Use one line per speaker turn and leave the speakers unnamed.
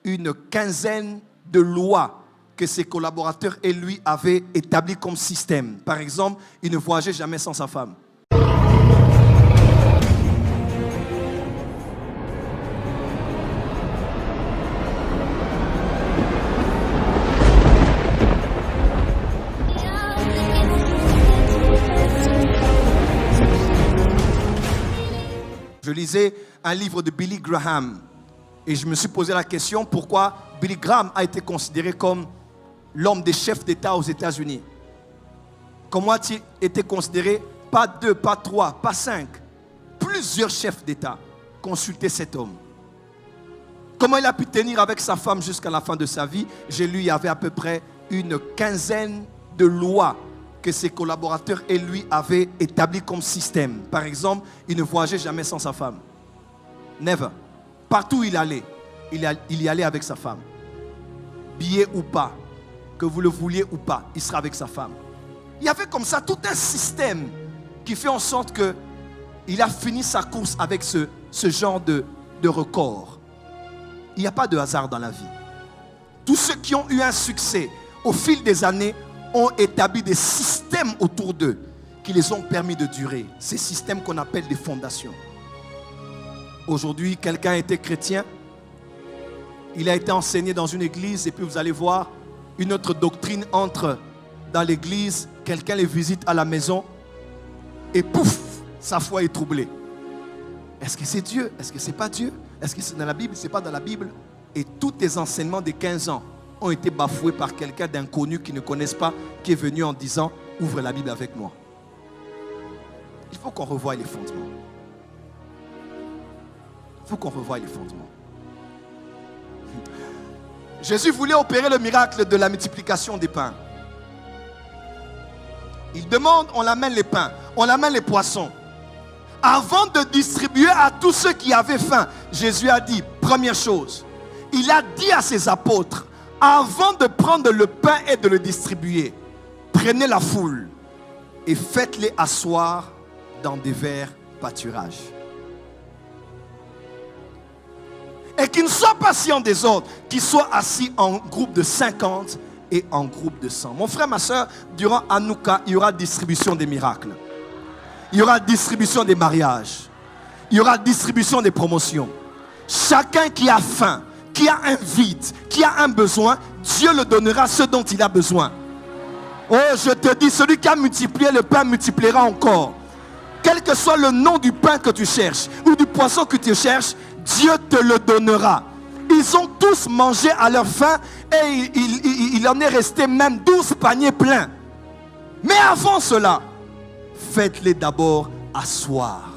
une quinzaine de lois que ses collaborateurs et lui avaient établies comme système. Par exemple, il ne voyageait jamais sans sa femme. Je lisais un livre de Billy Graham et je me suis posé la question pourquoi Billy Graham a été considéré comme l'homme des chefs d'État aux États-Unis. Comment a-t-il été considéré? Pas 2, pas 3, pas 5. Plusieurs chefs d'État consultaient cet homme. Comment il a pu tenir avec sa femme jusqu'à la fin de sa vie? J'ai lu, il y avait à peu près une quinzaine de lois que ses collaborateurs et lui avaient établies comme système. Par exemple, il ne voyageait jamais sans sa femme. Never. Partout où il allait, il y allait avec sa femme. Billet ou pas, que vous le vouliez ou pas, il sera avec sa femme. Il y avait comme ça tout un système qui fait en sorte qu'il a fini sa course avec ce genre de record. Il n'y a pas de hasard dans la vie. Tous ceux qui ont eu un succès au fil des années ont établi des systèmes autour d'eux qui les ont permis de durer. Ces systèmes qu'on appelle des fondations. Aujourd'hui, quelqu'un était chrétien. Il a été enseigné dans une église et puis vous allez voir, une autre doctrine entre dans l'église. Quelqu'un les visite à la maison et pouf, sa foi est troublée. Est-ce que c'est Dieu? Est-ce que c'est pas Dieu? Est-ce que c'est dans la Bible? C'est pas dans la Bible? Et tous tes enseignements de 15 ans ont été bafoués par quelqu'un d'inconnu qui ne connaissent pas, qui est venu en disant « Ouvre la Bible avec moi ». Il faut qu'on revoie les fondements. Il faut qu'on revoie les fondements. Jésus voulait opérer le miracle de la multiplication des pains. Il demande, on amène les pains, on amène les poissons. Avant de distribuer à tous ceux qui avaient faim, Jésus a dit, première chose, il a dit à ses apôtres, avant de prendre le pain et de le distribuer, prenez la foule et faites-les asseoir dans des verts pâturages. Et qu'ils ne soient pas assis en désordre, qu'ils soient assis en groupe de 50 et en groupe de 100. Mon frère, ma soeur, durant Hanouka, il y aura distribution des miracles. Il y aura distribution des mariages. Il y aura distribution des promotions. Chacun qui a faim, qui a un vide, qui a un besoin, Dieu le donnera ce dont il a besoin. Oh, je te dis, celui qui a multiplié le pain multipliera encore. Quel que soit le nom du pain que tu cherches ou du poisson que tu cherches, Dieu te le donnera. Ils ont tous mangé à leur faim et il en est resté même 12 paniers pleins. Mais avant cela, faites-les d'abord asseoir.